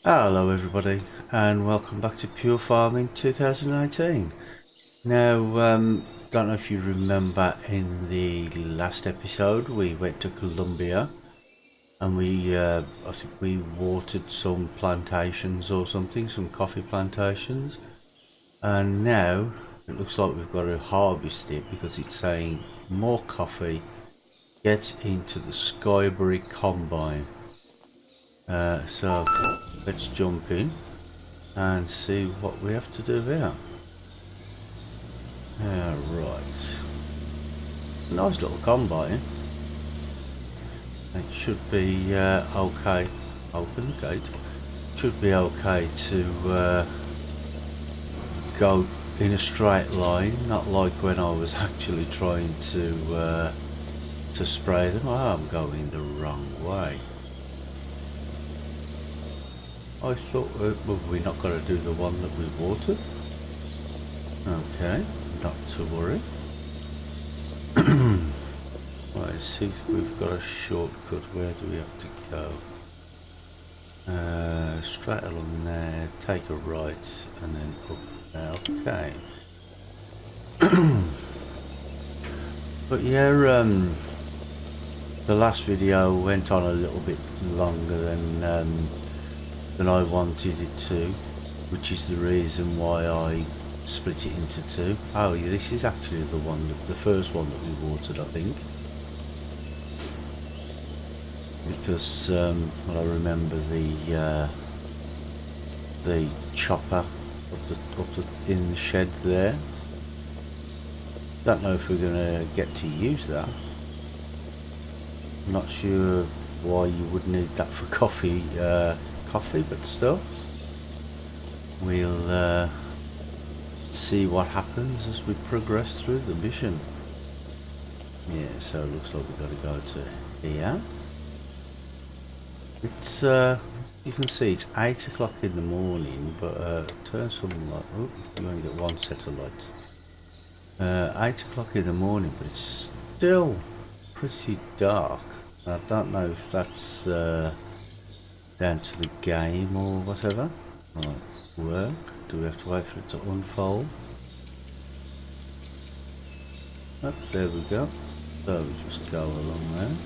Hello everybody and welcome back to Pure Farming 2019. Now, don't know if you remember in the last episode we went to Colombia and I think we watered some plantations or something, some coffee plantations, and now it looks like we've got to harvest it because it's saying more coffee gets into the Skyberry combine. So let's jump in and see what we have to do here. Right, nice little combine. It should be okay. Open the gate. Should be okay to go in a straight line, not like when I was actually trying to spray them. I'm going the wrong way. I thought, well, we're not going to do the one that we watered. Okay, not to worry. Right, let's see if we've got a shortcut. Where do we have to go? Straight along there, take a right, and then up there. Okay. But yeah, the last video went on a little bit longer than I wanted it to, which is the reason why I split it into two. Oh yeah, this is actually the first one that we watered, I think, because well, I remember the chopper in the shed there. Don't know if we're gonna get to use that. I'm not sure why you would need that for coffee, but still, we'll see what happens as we progress through the mission. Yeah, so it looks like we've got to go to here. It's you can see it's 8 o'clock in the morning, but turn some light. Oh, you only get one set of lights. 8 o'clock in the morning, but it's still pretty dark. I don't know if that's down to the game or whatever. Right, work. Do we have to wait for it to unfold? Oh, there we go. So we just go along there.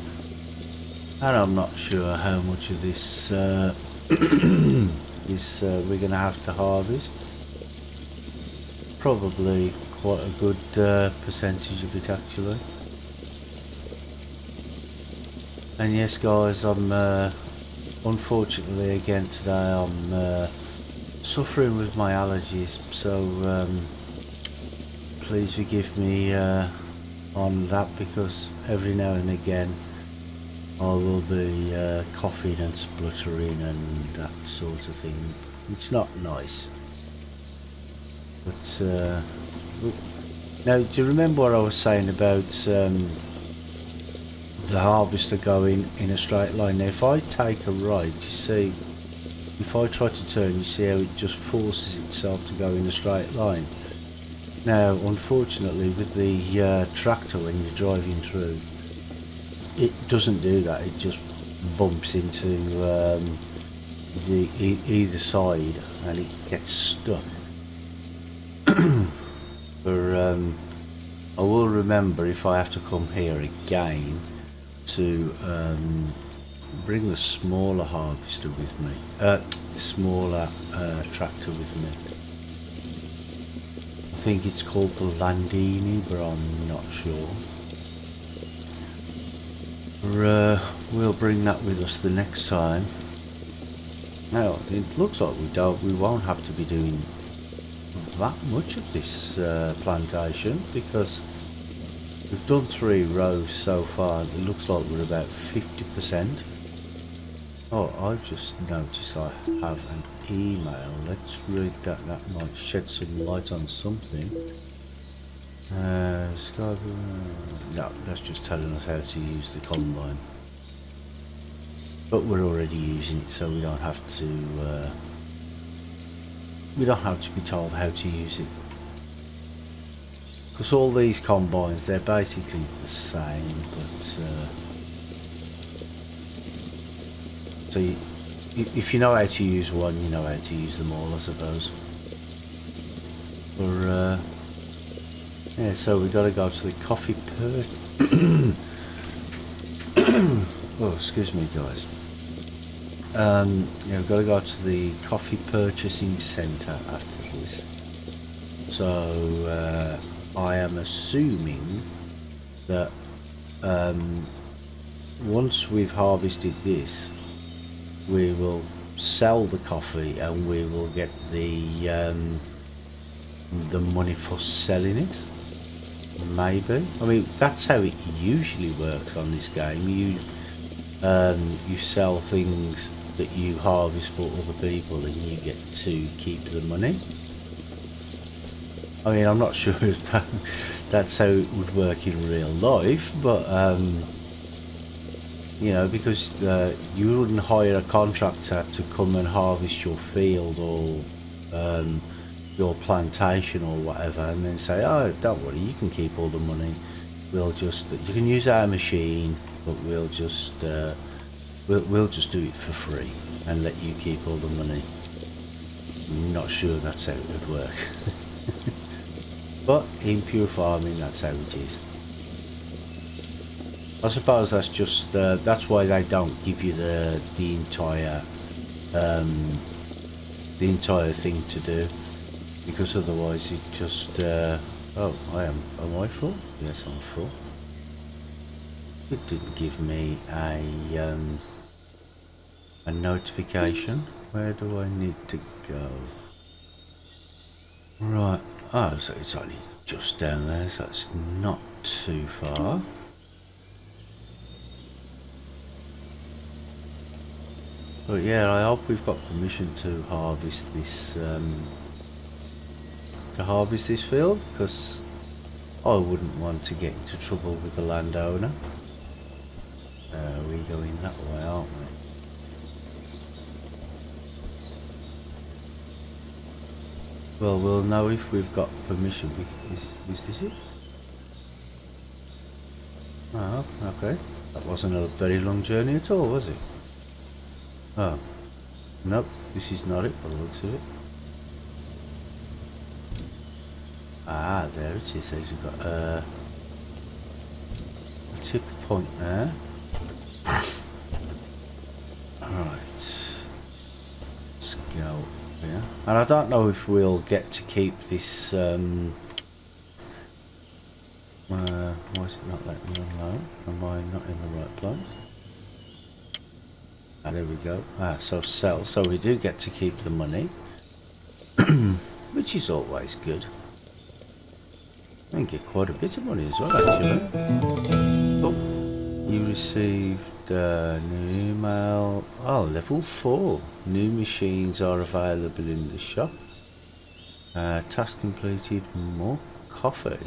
And I'm not sure how much of this is we're going to have to harvest. Probably quite a good percentage of it actually. And yes guys, I'm unfortunately again today I'm suffering with my allergies, so please forgive me on that, because every now and again I will be coughing and spluttering and that sort of thing. It's not nice. But now, do you remember what I was saying about the harvester going in a straight line? Now if I take a right, you see, if I try to turn, you see how it just forces itself to go in a straight line. Now unfortunately with the tractor, when you're driving through, it doesn't do that. It just bumps into the either side and it gets stuck. But I will remember, if I have to come here again, to bring the smaller harvester with me, the smaller tractor with me. I think it's called the Landini, but I'm not sure. We'll bring that with us the next time. Now it looks like we won't have to be doing that much of this plantation, because we've done 3 rows so far. It looks like we're about 50%. Oh, I've just noticed I have an email. Let's read that. That might shed some light on something. No, that's just telling us how to use the combine. But we're already using it, so we don't have to. We don't have to be told how to use it, because all these combines, they're basically the same. But so if you know how to use one, you know how to use them all, I suppose. Or yeah, so we got to go to the coffee oh, excuse me, guys. Yeah, we've got to go to the coffee purchasing centre after this. So I am assuming that once we've harvested this, we will sell the coffee and we will get the money for selling it. Maybe. I mean, that's how it usually works on this game. You sell things that you harvest for other people and you get to keep the money. I mean, I'm not sure if that's how it would work in real life, but you know, because you wouldn't hire a contractor to come and harvest your field or your plantation or whatever and then say, oh, don't worry, you can keep all the money, you can use our machine, but we'll just do it for free and let you keep all the money. I'm not sure that's how it would work. But in pure farming, that's how it is. I suppose that's just that's why they don't give you the entire thing to do, because otherwise it just oh, am I full? Yes, I'm full. It didn't give me a notification. Where do I need to go? Right. Oh, so it's only just down there, so it's not too far. But yeah, I hope we've got permission to harvest this field, because I wouldn't want to get into trouble with the landowner. We're going that way, aren't we? Well, we'll know if we've got permission. Is this it? Oh, okay. That wasn't a very long journey at all, was it? Oh, nope. This is not it by the looks of it. Ah, there it is. You've got a tip point there. Alright. Let's go. Yeah. And I don't know if we'll get to keep this why is it not letting me unload? Am I not in the right place? Ah, there we go. Ah, so sell. So we do get to keep the money, which is always good. I can get quite a bit of money as well, actually. Oh, you received new email. Oh, level 4. New machines are available in the shop. Task completed. More coffee.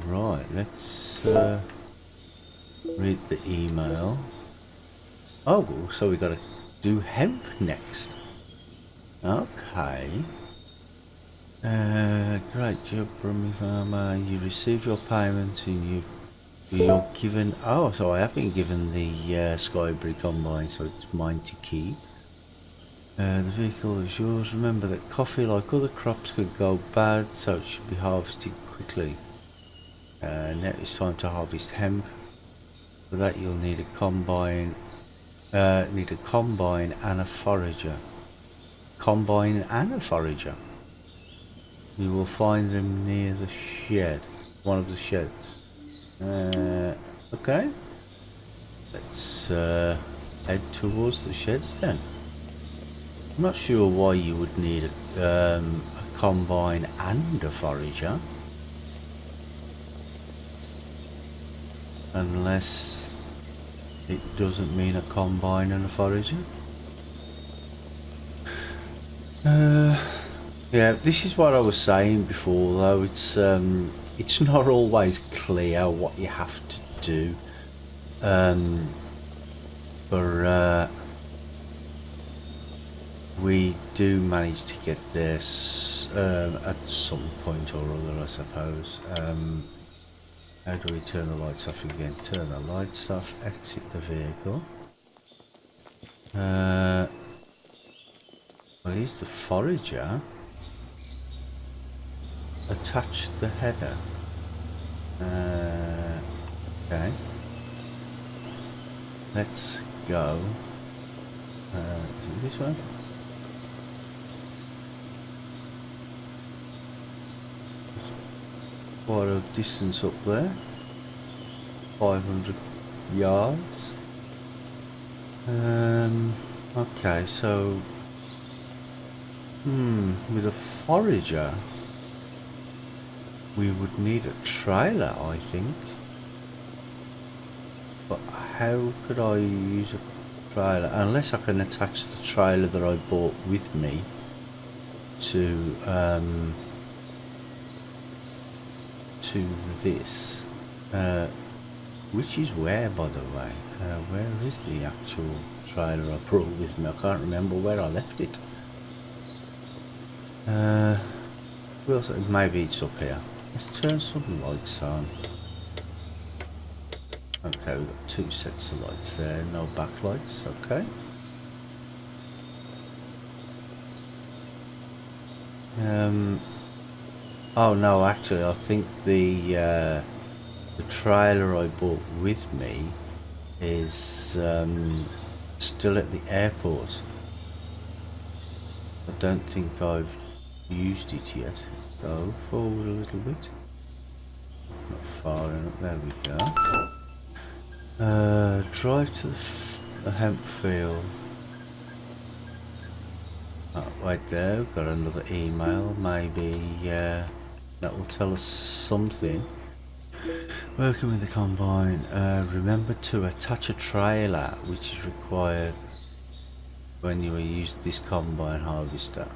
Right, let's read the email. Oh, so we got to do hemp next. Okay. Great job, Rummy Farmer. You receive your payment and you're given. Oh, so I have been given the Skyberry combine, so it's mine to keep. The vehicle is yours. Remember that coffee, like other crops, could go bad, so it should be harvested quickly. Now it's time to harvest hemp. For that, you'll need a combine. Need a combine and a forager. Combine and a forager. You will find them near the shed. One of the sheds. Okay. Let's head towards the sheds then. I'm not sure why you would need a combine and a forager. Unless it doesn't mean a combine and a forager. Yeah, this is what I was saying before though, it's not always clear what you have to do. We do manage to get there at some point or other, I suppose. How do we turn the lights off again? Turn the lights off, exit the vehicle. Well, here's the forager. Attach the header. Okay. Let's go. This one. Quite a distance up there. 500 yards. Okay, so with a forager we would need a trailer, I think. But how could I use a trailer? Unless I can attach the trailer that I bought with me to this. Which is where, by the way? Where is the actual trailer I brought with me? I can't remember where I left it. Well, maybe it's up here. Let's turn some lights on. Okay, we've got 2 sets of lights there, no backlights, okay. Oh no, actually I think the trailer I bought with me is still at the airport. I don't think I've used it yet. Go forward a little bit. Not far enough, there we go. Drive to the hemp field. Oh, right there, we've got another email. Maybe that will tell us something. Working with the combine. Remember to attach a trailer, which is required when you use this combine harvester.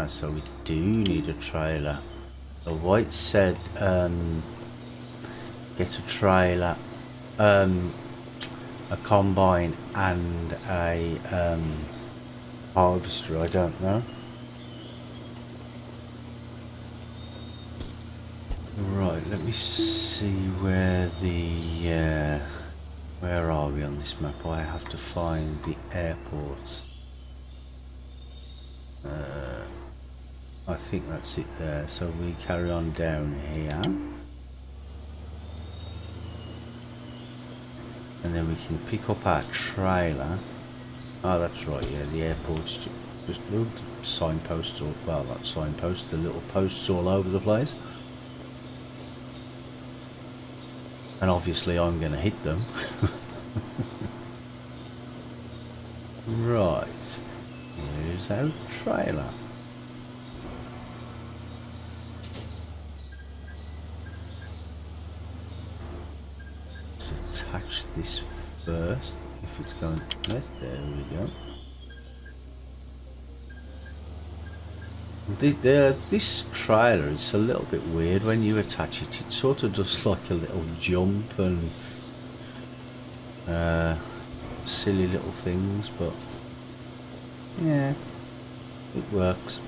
So we do need a trailer. The White said get a trailer, a combine and a harvester. I don't know. Right, let me see where the where are we on this map? I have to find the airports. I think that's it there. So we carry on down here, and then we can pick up our trailer. Oh, that's right. Yeah, the airport's just moved. Signposts, or well, not signposts. The little posts all over the place. And obviously I'm going to hit them. Right, here's our trailer. Let's attach this first, if it's going to press. There we go. This trailer is a little bit weird when you attach it. It sort of does like a little jump and silly little things, but yeah, it works.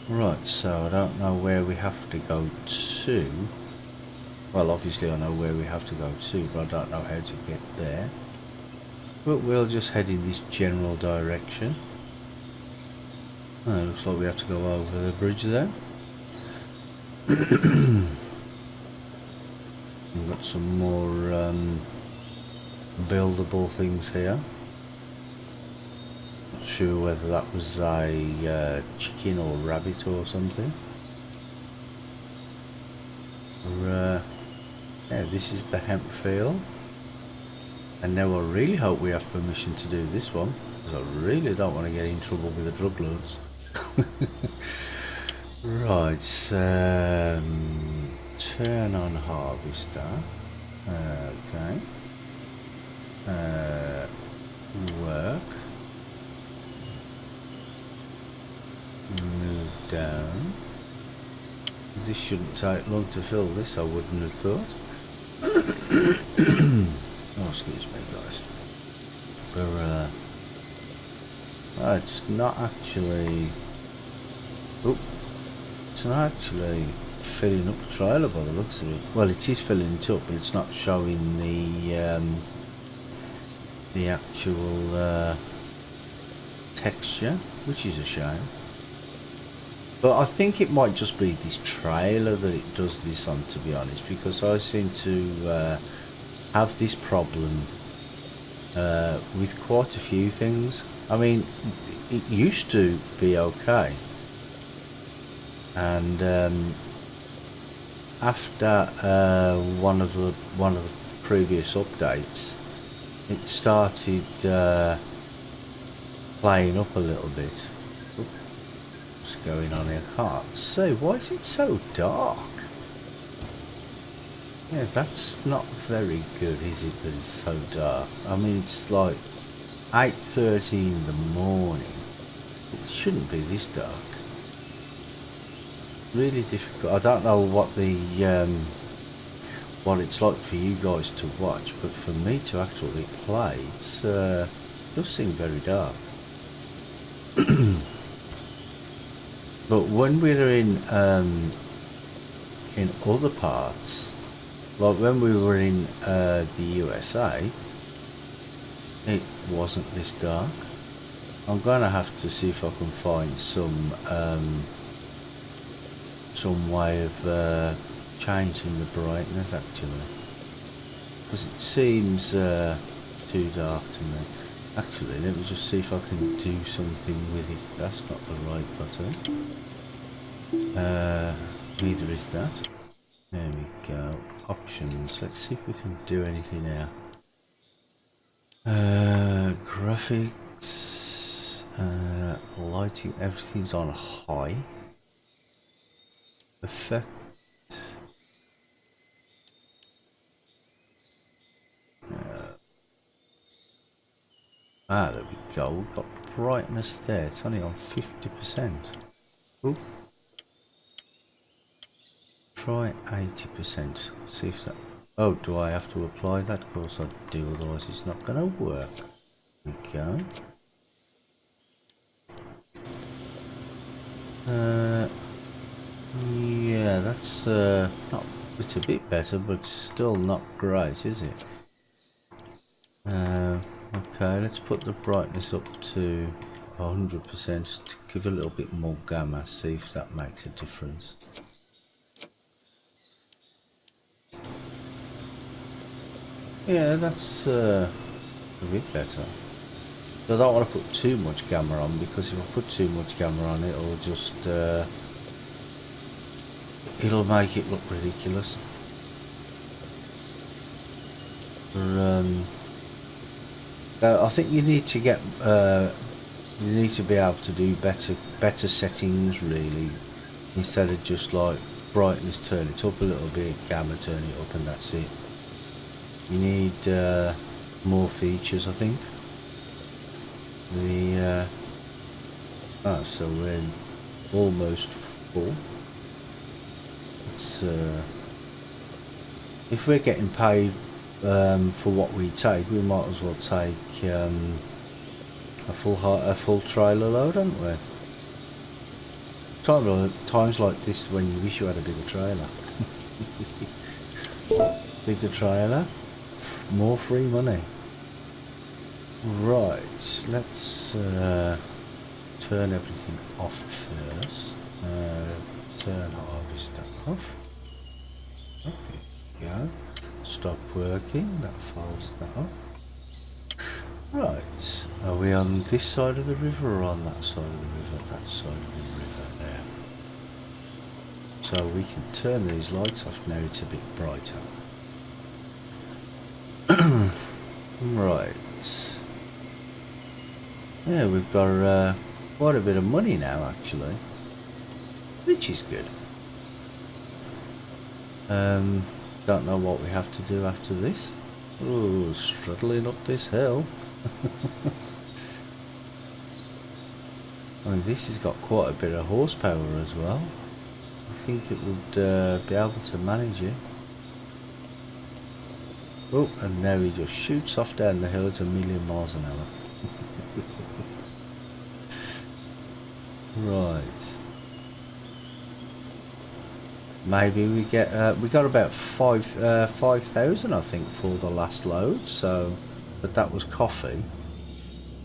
Right, so I don't know where we have to go to. Well, obviously I know where we have to go to, but I don't know how to get there. But we'll just head in this general direction. Oh, it looks like we have to go over the bridge there. We've got some more buildable things here. Not sure whether that was a chicken or rabbit or something. Yeah, this is the hemp field. And now I really hope we have permission to do this one, because I really don't want to get in trouble with the drug lords. Right, turn on harvester. Okay. Work. Move down. This shouldn't take long to fill this, I wouldn't have thought. Oh, excuse me, guys. It's not actually. Oh, it's not actually filling up the trailer by the looks of it. Well, it is filling it up, but it's not showing the the actual texture, which is a shame. But I think it might just be this trailer that it does this on, to be honest, because I seem to have this problem with quite a few things. I mean, it used to be okay, and after one of the previous updates, it started playing up a little bit. What's going on here? I can't see. Why is it so dark? Yeah, that's not very good, is it, that it's so dark? I mean, it's like 8:30 in the morning. It shouldn't be this dark. Really difficult. I don't know what the what it's like for you guys to watch, but for me to actually play, it's does seem very dark. But when we're in other parts, like when we were in the USA, it wasn't this dark. I'm gonna have to see if I can find some way of changing the brightness actually, because it seems too dark to me. Actually, let me just see if I can do something with it. That's not the right button. Neither is that. There we go. Options. Let's see if we can do anything now. Graphics, lighting. Everything's on high. Effect. There we go. We've got brightness there. It's only on 50%. Ooh. Try 80%. See if that. Oh, do I have to apply that? Of course I do, otherwise it's not going to work. There we go. Yeah, that's not. It's a bit better, but still not great, is it? Okay, let's put the brightness up to 100% to give a little bit more gamma. See if that makes a difference. Yeah, that's a bit better. I don't want to put too much gamma on, because if I put too much gamma on, it'll just it'll make it look ridiculous. I think you need to get you need to be able to do better settings really, instead of just like brightness, turn it up a little bit, gamma, turn it up, and that's it. You need more features, I think. So we're in almost full. It's if we're getting paid for what we take, we might as well take a full trailer load, haven't we? Times like this when you wish you had a bigger trailer. Bigger trailer, more free money. Right, let's turn everything off first. Turn harvester off. Okay, go. Stop working. That follows that up. Right, are we on this side of the river or on that side of the river? That side of the river there. So we can turn these lights off now. It's a bit brighter. Right. Yeah, we've got quite a bit of money now, actually, which is good. Don't know what we have to do after this. Oh, struggling up this hill. I mean, this has got quite a bit of horsepower as well. I think it would be able to manage it. Oh, and now he just shoots off down the hill at 1,000,000 miles an hour. Right. Maybe we get we got about 5,000 I think for the last load, so but that was coffee,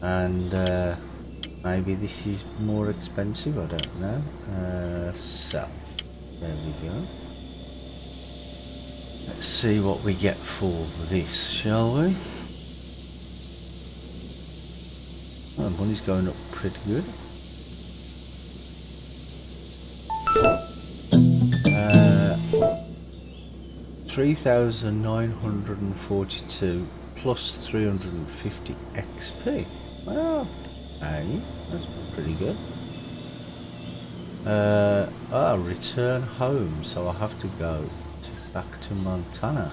and maybe this is more expensive, I don't know. Sell. There we go. Let's see what we get for this, shall we? Oh, money's going up pretty good. 3,942 plus 350 XP. Well, hey, that's pretty good. Return home, so I have to go back to Montana.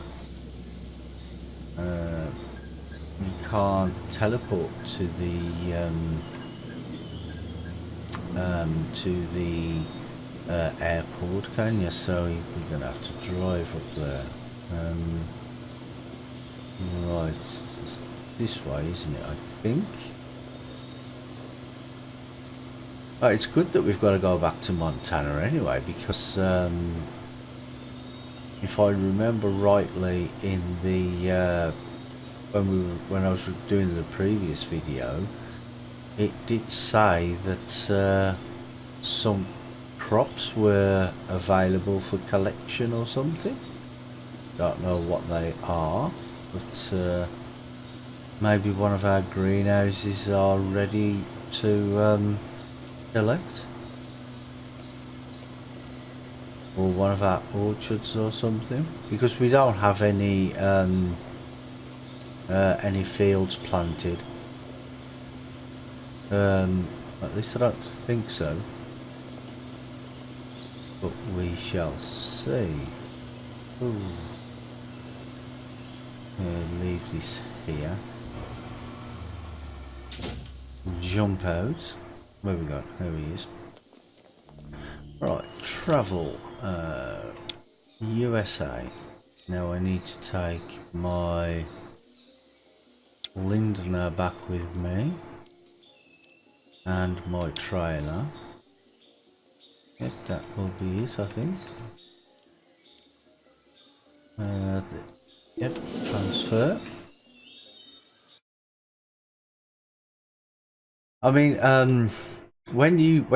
You can't teleport to the airport, can you? So you're gonna have to drive up there. Right, it's this way, isn't it? I think. Oh, it's good that we've got to go back to Montana anyway, because if I remember rightly, in the when I was doing the previous video, it did say that some crops were available for collection or something. Don't know what they are, but maybe one of our greenhouses are ready to collect, or one of our orchards or something, because we don't have any fields planted. At least I don't think so, but we shall see. Ooh. Leave this here. Jump out. Where we go? There he is. Right, travel. USA. Now I need to take my Lindener back with me, and my trailer. Yep, that will be it, I think. Yep, transfer. I mean, when you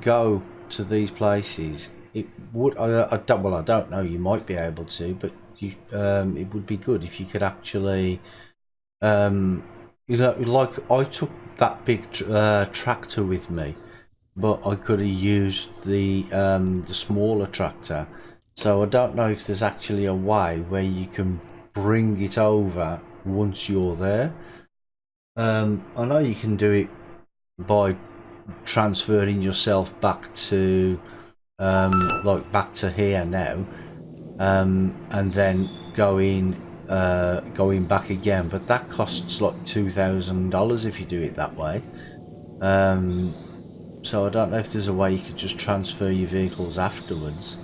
go to these places, it would I don't know. You might be able to, but you it would be good if you could actually, like I took that big tractor with me, but I could have used the smaller tractor. So I don't know if there's actually a way where you can bring it over once you're there. I know you can do it by transferring yourself back to like back to here now, and then going back again, but that costs like $2,000 if you do it that way. So I don't know if there's a way you could just transfer your vehicles afterwards.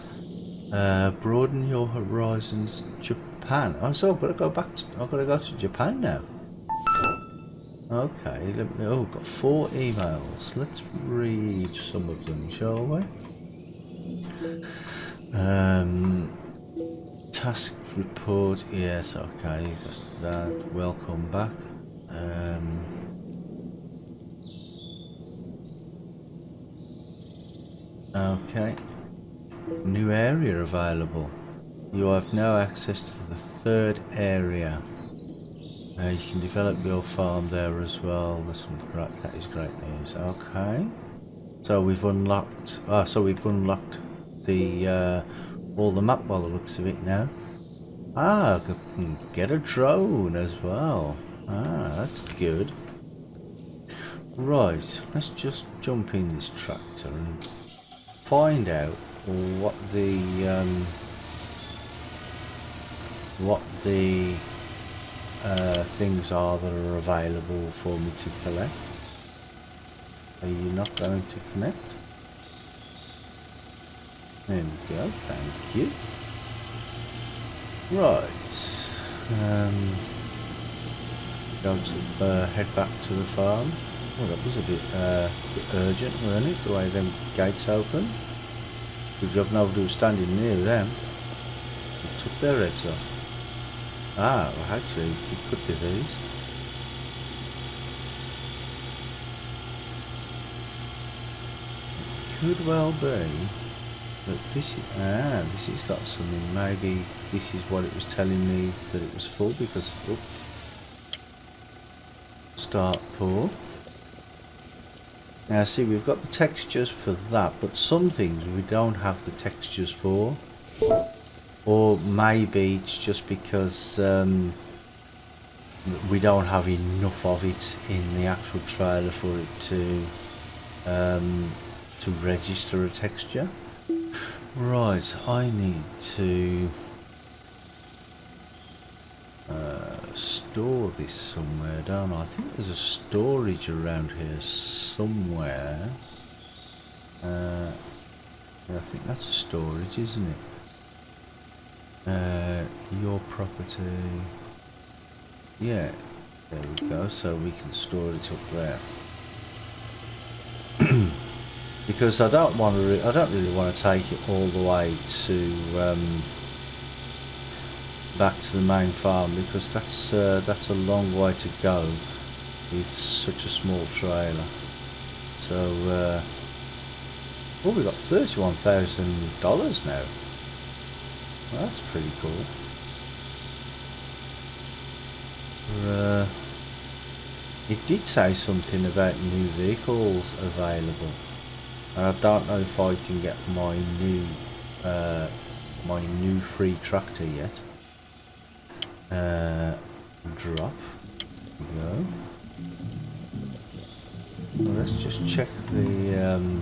Broaden your horizons. Japan. Oh, so I've got to go back to, I've got to go to Japan now. Okay, let me, oh, got 4 emails. Let's read some of them, shall we? Task report, yes, okay, that's that. Welcome back. Okay. New area available. You have now access to the 3rd area. You can develop your farm there as well. That's some great, that is great news. Okay. So we've unlocked. We've unlocked the all the map by the looks of it now. Ah, I can get a drone as well. Ah, that's good. Right, let's just jump in this tractor and find out what the things are that are available for me to collect. Are you not going to connect? There we go, thank you. Right, going to head back to the farm. Well, that was a bit urgent, wasn't it? The way them gates open. Good job nobody was standing near them. They took their heads off. Ah, well, actually, it could be these. Could well be. But this has got something. Maybe this is what it was telling me that it was full because start pour. Now see, we've got the textures for that, but some things we don't have the textures for. Or maybe it's just because we don't have enough of it in the actual trailer for it to register a texture. Right, I need to store this somewhere, don't I? I think there's a storage around here somewhere. Yeah, I think that's a storage, isn't it? Your property. Yeah, there we go. So we can store it up there. Because I don't really want to take it all the way to back to the main farm, because that's a long way to go with such a small trailer. So well, we got $31,000 now. Well, that's pretty cool. It did say something about new vehicles available. And I don't know if I can get my new free tractor yet. Drop. Go. Well, let's just check the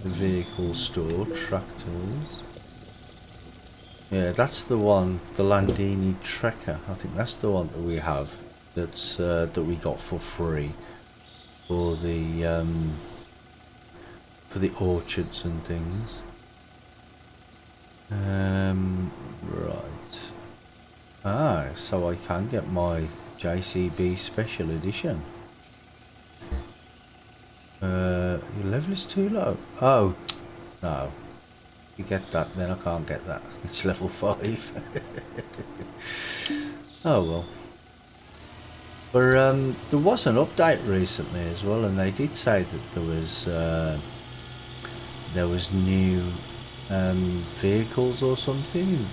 vehicle store. Tractors. Yeah, that's the one. The Landini Trekker. I think that's the one that we have. That's that we got for free for the orchards and things. Right. Ah, so I can get my JCB Special Edition. Your level is too low. Oh, no. You get that, then I can't get that. It's level 5. Oh well. But there was an update recently as well, and they did say that there was new vehicles or something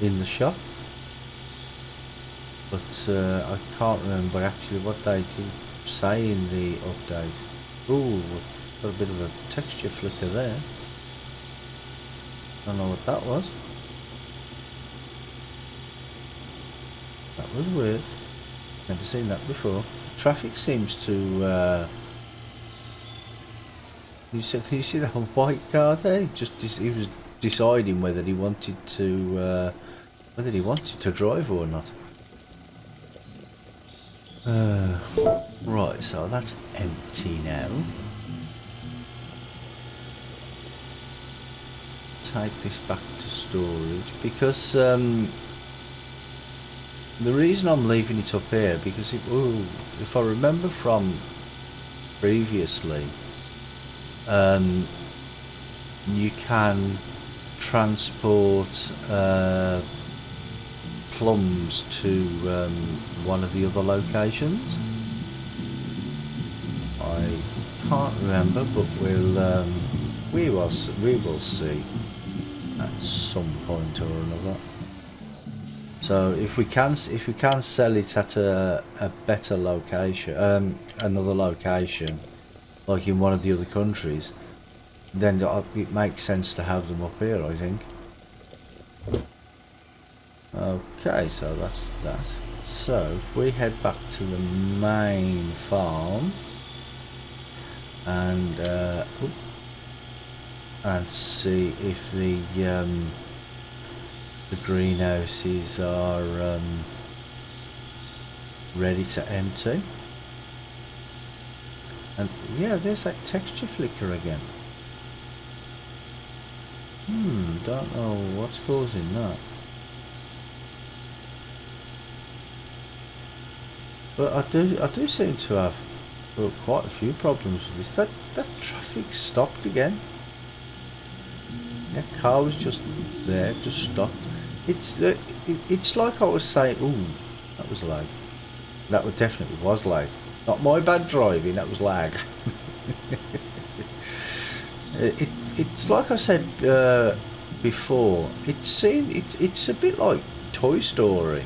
in the shop, but I can't remember actually what they did say in the update. Ooh, got a bit of a texture flicker there. Don't know what that was. That was weird. Never seen that before. Traffic seems to. Can you see that white car there? He was deciding whether he wanted to drive or not. Right, so that's empty now. Take this back to storage because the reason I'm leaving it up here, because if I remember from previously, you can transport plums to one of the other locations. I can't remember, but we will see at some point or another. So if we can sell it at a better location, another location, like in one of the other countries, then it makes sense to have them up here, I think. Okay, so that's that. So if we head back to the main farm and see if the greenhouses are ready to empty. And yeah, there's that texture flicker again. Don't know what's causing that. But I do seem to have quite a few problems with this. That traffic stopped again. That car was just there, just stopped. It's like I was saying. Ooh, that was lag. That would definitely was lag. Not my bad driving. That was lag. It's like I said before. It's a bit like Toy Story.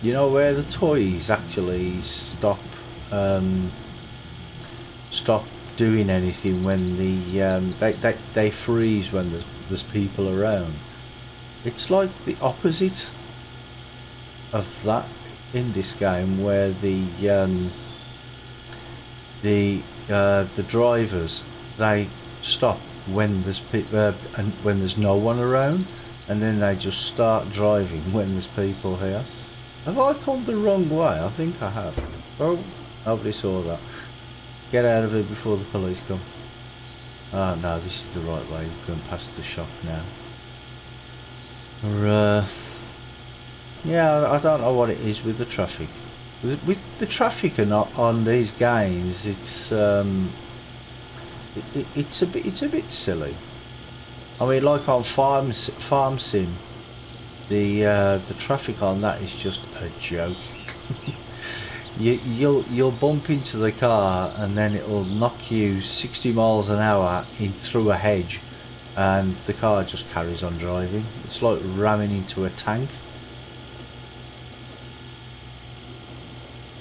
You know, where the toys actually stop doing anything when they freeze when there's people around. It's like the opposite of that in this game, where the drivers, they stop when there's and when there's no one around, and then they just start driving when there's people here. Have I come the wrong way? I think I have. Oh, nobody saw that. Get out of it before the police come. Oh no, this is the right way. You're going past the shop now. Or, yeah, I don't know what it is with the traffic. With the traffic and on these games, it's a bit silly. I mean, like on Farm Sim, the traffic on that is just a joke. You'll bump into the car and then it'll knock you 60 miles an hour in through a hedge, and the car just carries on driving. It's like ramming into a tank.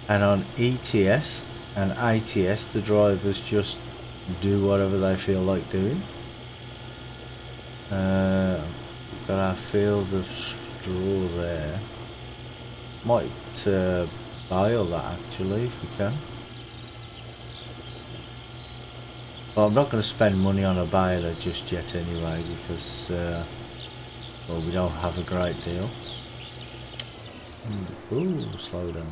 And on ETS and ATS, the drivers just do whatever they feel like doing. We've got our field of straw there. Might bale that actually if we can. Well, I'm not going to spend money on a baler just yet anyway, because well, we don't have a great deal. Ooh, slow down.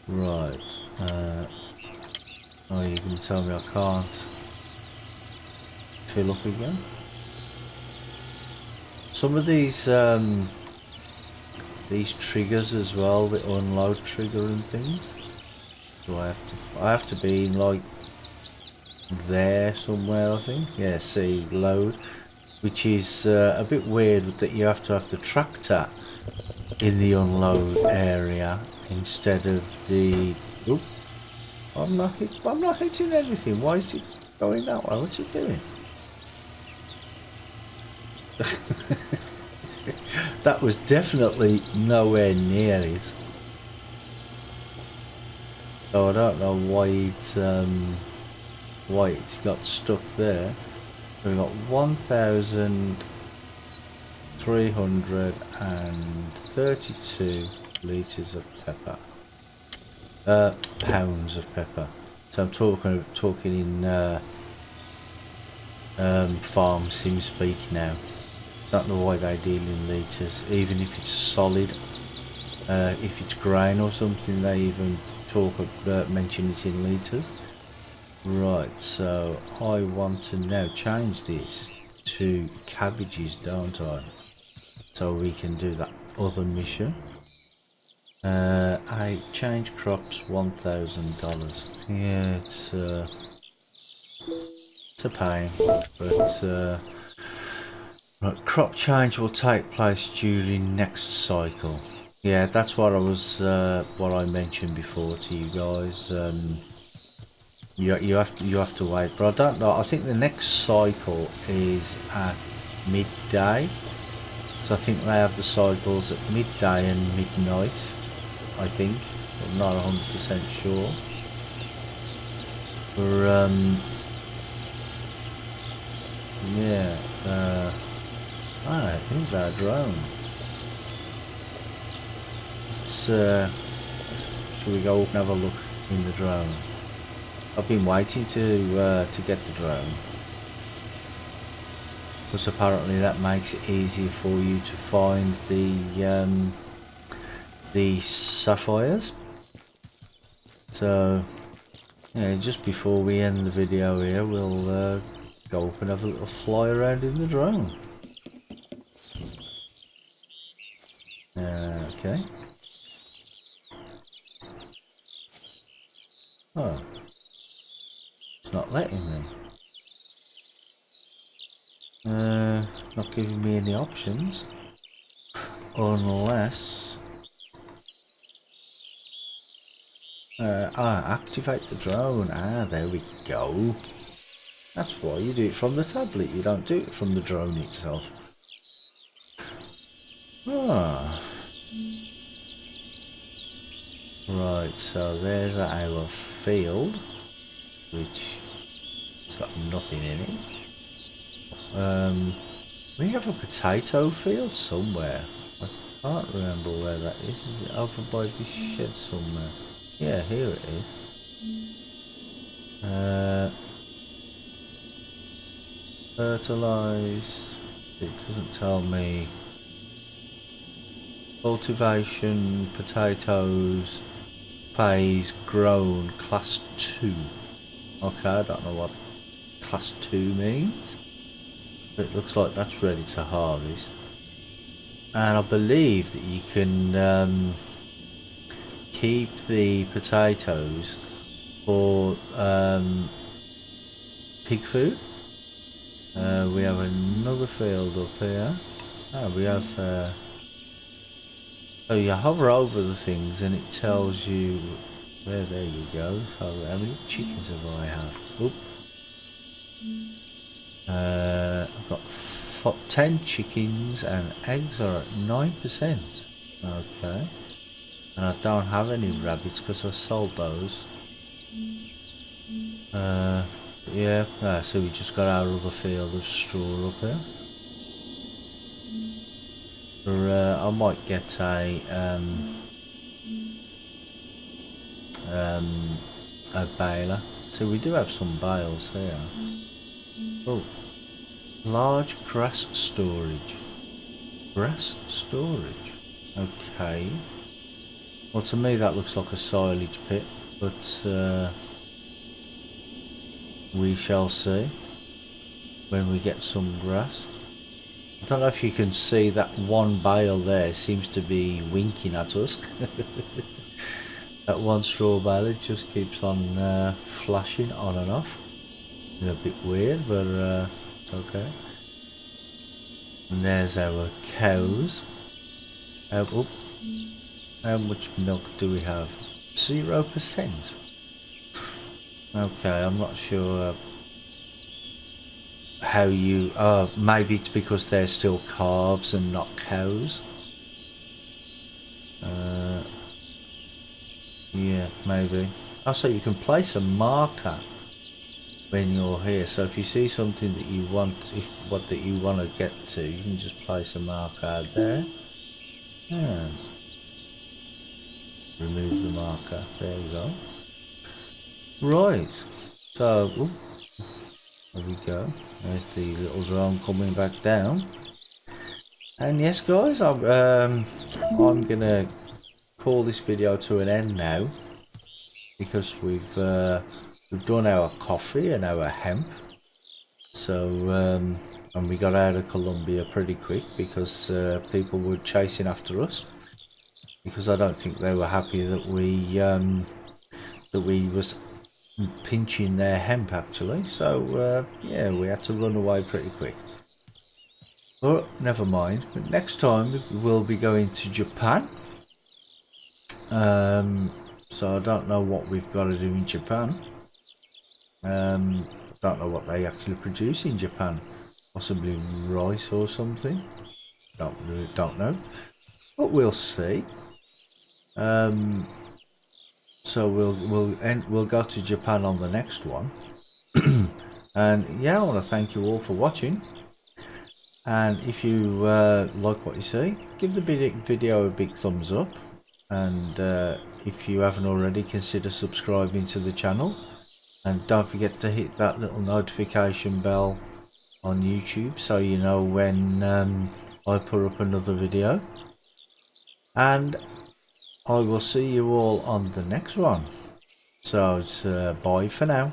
Right. Oh, you can tell me I can't fill up again. Some of these triggers as well, the unload trigger and things. Do I have to be in like there somewhere, I think. Yeah, see, load, which is a bit weird that you have the tractor in the unload area instead of the. Oop, I'm not hitting anything. Why is it going that way? What's it doing? That was definitely nowhere near it. So I don't know why it's got stuck there. We've got 1,332 litres of pepper. Pounds of pepper. So I'm talking in farm sim speak now. Don't know why they deal in litres, even if it's solid. If it's grain or something, they even mention it in litres. Right, so I want to now change this to cabbages, don't I? So we can do that other mission. I change crops $1,000. Yeah, it's a pain, but right, crop change will take place during next cycle. Yeah, that's what what I mentioned before to you guys. You have to wait, but I don't know. I think the next cycle is at midday. So I think they have the cycles at midday and midnight, I think. I'm not 100% sure. But yeah. Alright, here's our drone. Shall we go up and have a look in the drone? I've been waiting to get the drone, because apparently that makes it easier for you to find the sapphires. So yeah, just before we end the video here, we'll go up and have a little fly around in the drone. Okay. Oh, it's not letting me. not giving me any options. Unless... activate the drone. There we go. That's why you do it from the tablet. You don't do it from the drone itself. Right, so there's our field, which has got nothing in it. We have a potato field somewhere. I can't remember where that is. Is it over by this shed somewhere? Yeah, here it is. Fertilise. It doesn't tell me. Cultivation, potatoes, phase, grown, class 2. Okay, I don't know what class 2 means. But it looks like that's ready to harvest. And I believe that you can keep the potatoes for pig food. We have another field up here. We have... so you hover over the things and it tells you... There you go. So how many chickens have I had? Oop. I've got 10 chickens and eggs are at 9%. Okay. And I don't have any rabbits because I sold those. Yeah, so we just got our other field of straw up here. I might get a baler. So we do have some bales here. Oh, large grass storage. Grass storage. Okay. Well, to me that looks like a silage pit, but we shall see when we get some grass. I don't know if you can see that one bale there seems to be winking at us. That one straw bale, it just keeps on flashing on and off. It's a bit weird, but it's okay. And there's our cows. How much milk do we have? 0%. Okay, I'm not sure how you... maybe it's because they're still calves and not cows. Yeah, maybe. Also, you can place a marker when you're here. So if you see something that you want, that you want to get to, you can just place a marker there. Yeah. Remove the marker. There you go. Right. So, there we go. There's the little drone coming back down. And yes, guys, I'm gonna call this video to an end now because we've done our coffee and our hemp. So, and we got out of Colombia pretty quick because people were chasing after us. Because I don't think they were happy that we was pinching their hemp actually. So yeah, we had to run away pretty quick. But never mind. But next time we'll be going to Japan. So I don't know what we've got to do in Japan. Don't know what they actually produce in Japan. Possibly rice or something. Don't know. But we'll see. So we'll go to Japan on the next one. And yeah, I want to thank you all for watching. And if you like what you see, give the video a big thumbs up. And if you haven't already, consider subscribing to the channel. And don't forget to hit that little notification bell on YouTube so you know when I put up another video. And I will see you all on the next one. So it's bye for now.